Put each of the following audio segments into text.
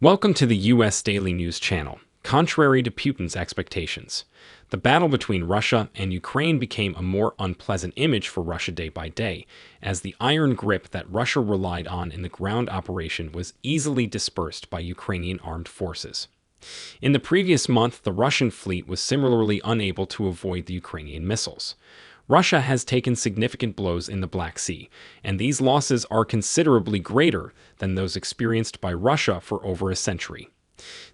Welcome to the U.S. Daily News Channel. Contrary to Putin's expectations, the battle between Russia and Ukraine became a more unpleasant image for Russia day by day, as the iron grip that Russia relied on in the ground operation was easily dispersed by Ukrainian armed forces. In the previous month, the Russian fleet was similarly unable to avoid the Ukrainian missiles. Russia has taken significant blows in the Black Sea, and these losses are considerably greater than those experienced by Russia for over a century.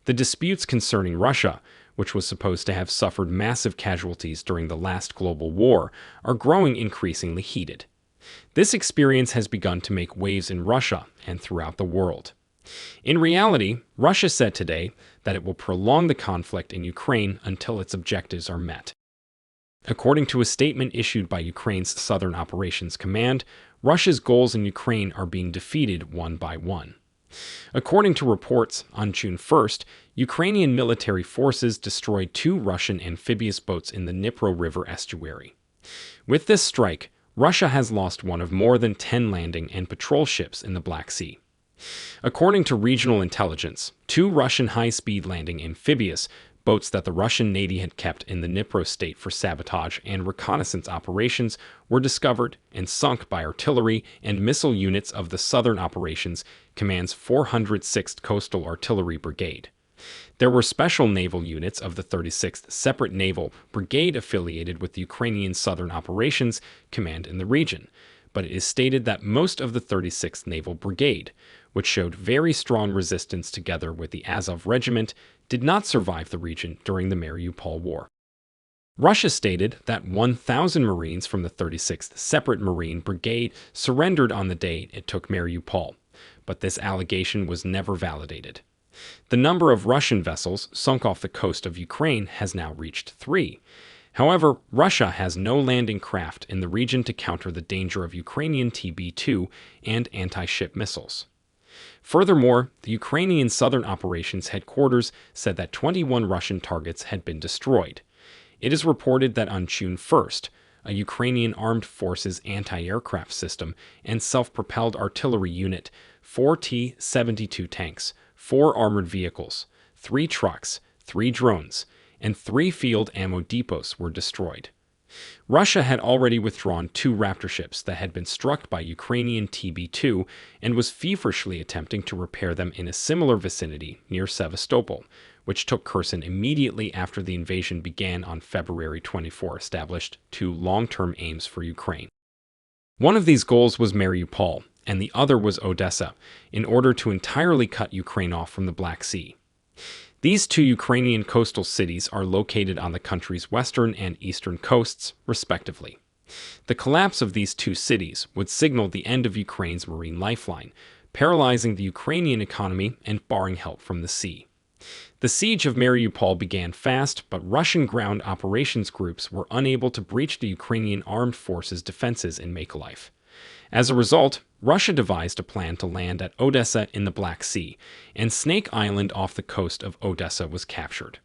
The disputes concerning Russia, which was supposed to have suffered massive casualties during the last global war, are growing increasingly heated. This experience has begun to make waves in Russia and throughout the world. In reality, Russia said today that it will prolong the conflict in Ukraine until its objectives are met. According to a statement issued by Ukraine's Southern Operations Command, Russia's goals in Ukraine are being defeated one by one. According to reports, on June 1st, Ukrainian military forces destroyed 2 Russian amphibious boats in the Dnipro River estuary. With this strike, Russia has lost one of more than 10 landing and patrol ships in the Black Sea. According to regional intelligence, 2 Russian high-speed landing amphibious boats that the Russian Navy had kept in the Dnipro state for sabotage and reconnaissance operations were discovered and sunk by artillery and missile units of the Southern Operations Command's 406th Coastal Artillery Brigade. There were special naval units of the 36th Separate Naval Brigade affiliated with the Ukrainian Southern Operations Command in the region, but it is stated that most of the 36th Naval Brigade, which showed very strong resistance together with the Azov Regiment, did not survive the region during the Mariupol War. Russia stated that 1,000 Marines from the 36th Separate Marine Brigade surrendered on the day it took Mariupol, but this allegation was never validated. The number of Russian vessels sunk off the coast of Ukraine has now reached 3. However, Russia has no landing craft in the region to counter the danger of Ukrainian TB2 and anti-ship missiles. Furthermore, the Ukrainian Southern Operations Headquarters said that 21 Russian targets had been destroyed. It is reported that on June 1st, a Ukrainian armed forces anti-aircraft system and self-propelled artillery unit, 4 T-72 tanks, 4 armored vehicles, 3 trucks, 3 drones, and 3 field ammo depots were destroyed. Russia had already withdrawn 2 Raptor ships that had been struck by Ukrainian TB2 and was feverishly attempting to repair them in a similar vicinity near Sevastopol, which took Kherson immediately after the invasion began on February 24, established 2 long-term aims for Ukraine. One of these goals was Mariupol, and the other was Odessa, in order to entirely cut Ukraine off from the Black Sea. These 2 Ukrainian coastal cities are located on the country's western and eastern coasts, respectively. The collapse of these 2 cities would signal the end of Ukraine's marine lifeline, paralyzing the Ukrainian economy and barring help from the sea. The siege of Mariupol began fast, but Russian ground operations groups were unable to breach the Ukrainian armed forces' defenses in Mykolaiv. As a result, Russia devised a plan to land at Odessa in the Black Sea, and Snake Island off the coast of Odessa was captured.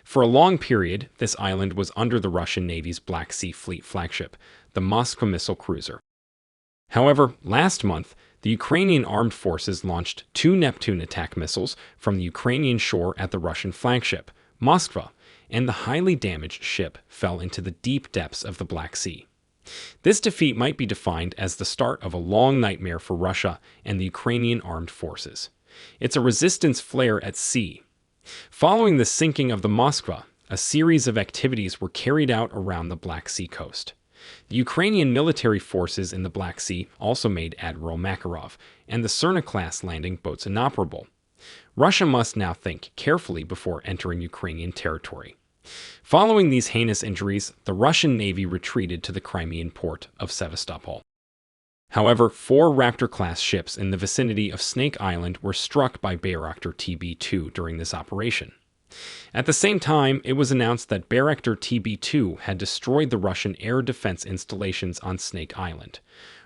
For a long period, this island was under the Russian Navy's Black Sea Fleet flagship, the Moskva missile cruiser. However, last month, the Ukrainian armed forces launched 2 Neptune attack missiles from the Ukrainian shore at the Russian flagship, Moskva, and the highly damaged ship fell into the deep depths of the Black Sea. This defeat might be defined as the start of a long nightmare for Russia and the Ukrainian armed forces. It's a resistance flare at sea. Following the sinking of the Moskva, a series of activities were carried out around the Black Sea coast. The Ukrainian military forces in the Black Sea also made Admiral Makarov and the Cerna-class landing boats inoperable. Russia must now think carefully before entering Ukrainian territory. Following these heinous injuries, the Russian Navy retreated to the Crimean port of Sevastopol. However, 4 Raptor-class ships in the vicinity of Snake Island were struck by Bayraktar TB2 during this operation. At the same time, it was announced that Bayraktar TB2 had destroyed the Russian air defense installations on Snake Island.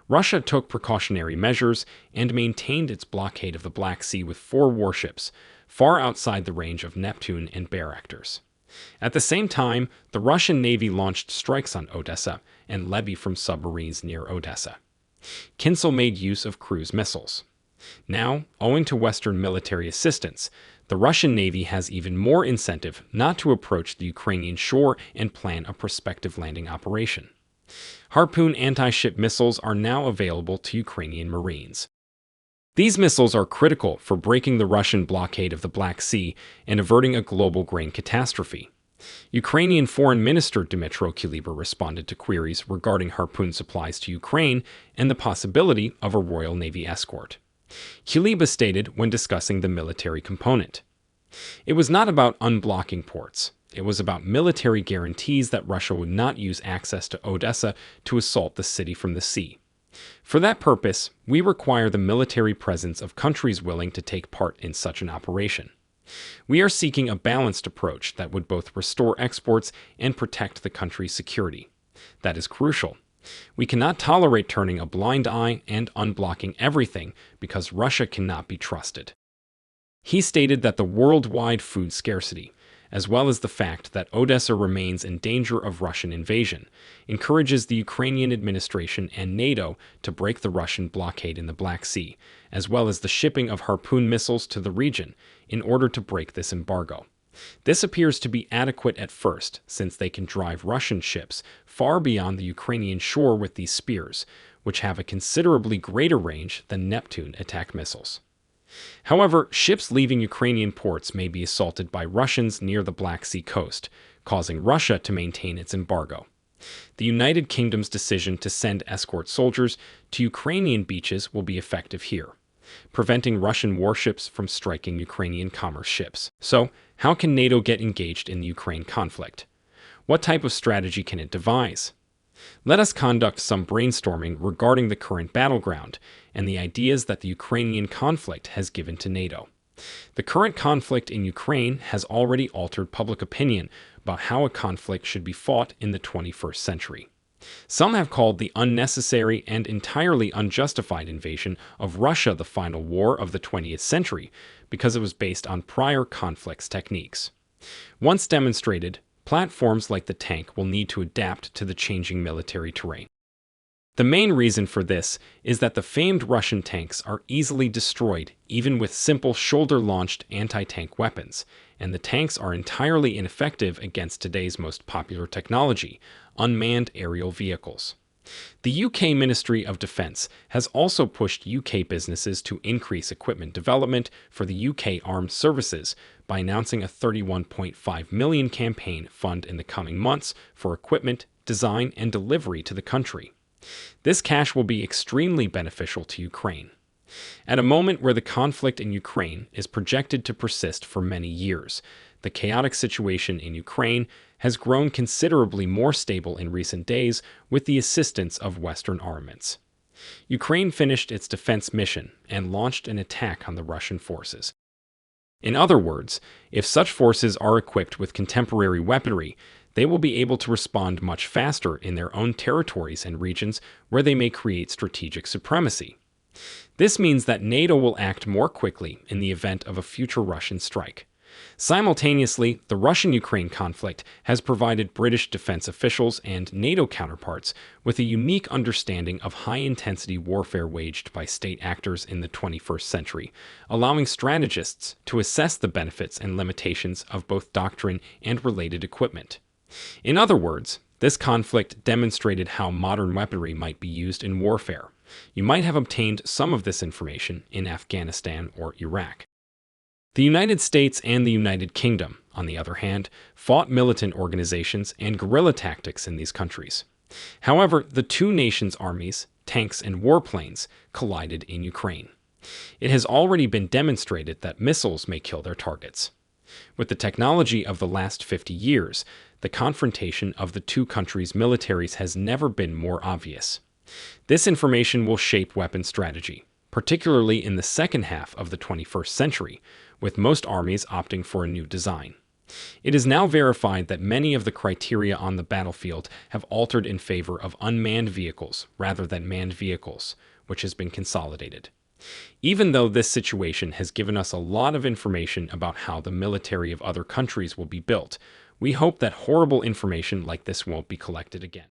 Russia took precautionary measures and maintained its blockade of the Black Sea with 4 warships, far outside the range of Neptune and Bayraktars. At the same time, the Russian Navy launched strikes on Odessa and Levy from submarines near Odessa. Kinsel made use of cruise missiles. Now, owing to Western military assistance, the Russian Navy has even more incentive not to approach the Ukrainian shore and plan a prospective landing operation. Harpoon anti-ship missiles are now available to Ukrainian Marines. These missiles are critical for breaking the Russian blockade of the Black Sea and averting a global grain catastrophe. Ukrainian Foreign Minister Dmytro Kuleba responded to queries regarding Harpoon supplies to Ukraine and the possibility of a Royal Navy escort. Kuleba stated when discussing the military component, "It was not about unblocking ports. It was about military guarantees that Russia would not use access to Odessa to assault the city from the sea. For that purpose, we require the military presence of countries willing to take part in such an operation. We are seeking a balanced approach that would both restore exports and protect the country's security. That is crucial. We cannot tolerate turning a blind eye and unblocking everything because Russia cannot be trusted." He stated that the worldwide food scarcity, as well as the fact that Odessa remains in danger of Russian invasion, encourages the Ukrainian administration and NATO to break the Russian blockade in the Black Sea, as well as the shipping of Harpoon missiles to the region in order to break this embargo. This appears to be adequate at first, since they can drive Russian ships far beyond the Ukrainian shore with these spears, which have a considerably greater range than Neptune attack missiles. However, ships leaving Ukrainian ports may be assaulted by Russians near the Black Sea coast, causing Russia to maintain its embargo. The United Kingdom's decision to send escort soldiers to Ukrainian beaches will be effective here, preventing Russian warships from striking Ukrainian commerce ships. So, how can NATO get engaged in the Ukraine conflict? What type of strategy can it devise? Let us conduct some brainstorming regarding the current battleground and the ideas that the Ukrainian conflict has given to NATO. The current conflict in Ukraine has already altered public opinion about how a conflict should be fought in the 21st century. Some have called the unnecessary and entirely unjustified invasion of Russia the final war of the 20th century because it was based on prior conflicts techniques. Once demonstrated, platforms like the tank will need to adapt to the changing military terrain. The main reason for this is that the famed Russian tanks are easily destroyed even with simple shoulder-launched anti-tank weapons, and the tanks are entirely ineffective against today's most popular technology, unmanned aerial vehicles. The UK Ministry of Defence has also pushed UK businesses to increase equipment development for the UK Armed Services by announcing a £31.5 million campaign fund in the coming months for equipment, design, and delivery to the country. This cash will be extremely beneficial to Ukraine. At a moment where the conflict in Ukraine is projected to persist for many years, the chaotic situation in Ukraine has grown considerably more stable in recent days with the assistance of Western armaments. Ukraine finished its defense mission and launched an attack on the Russian forces. In other words, if such forces are equipped with contemporary weaponry, they will be able to respond much faster in their own territories and regions where they may create strategic supremacy. This means that NATO will act more quickly in the event of a future Russian strike. Simultaneously, the Russian-Ukraine conflict has provided British defense officials and NATO counterparts with a unique understanding of high-intensity warfare waged by state actors in the 21st century, allowing strategists to assess the benefits and limitations of both doctrine and related equipment. In other words, this conflict demonstrated how modern weaponry might be used in warfare. You might have obtained some of this information in Afghanistan or Iraq. The United States and the United Kingdom, on the other hand, fought militant organizations and guerrilla tactics in these countries. However, the two nations' armies, tanks, and warplanes collided in Ukraine. It has already been demonstrated that missiles may kill their targets. With the technology of the last 50 years, the confrontation of the two countries' militaries has never been more obvious. This information will shape weapon strategy, particularly in the second half of the 21st century, with most armies opting for a new design. It is now verified that many of the criteria on the battlefield have altered in favor of unmanned vehicles rather than manned vehicles, which has been consolidated. Even though this situation has given us a lot of information about how the military of other countries will be built, we hope that horrible information like this won't be collected again.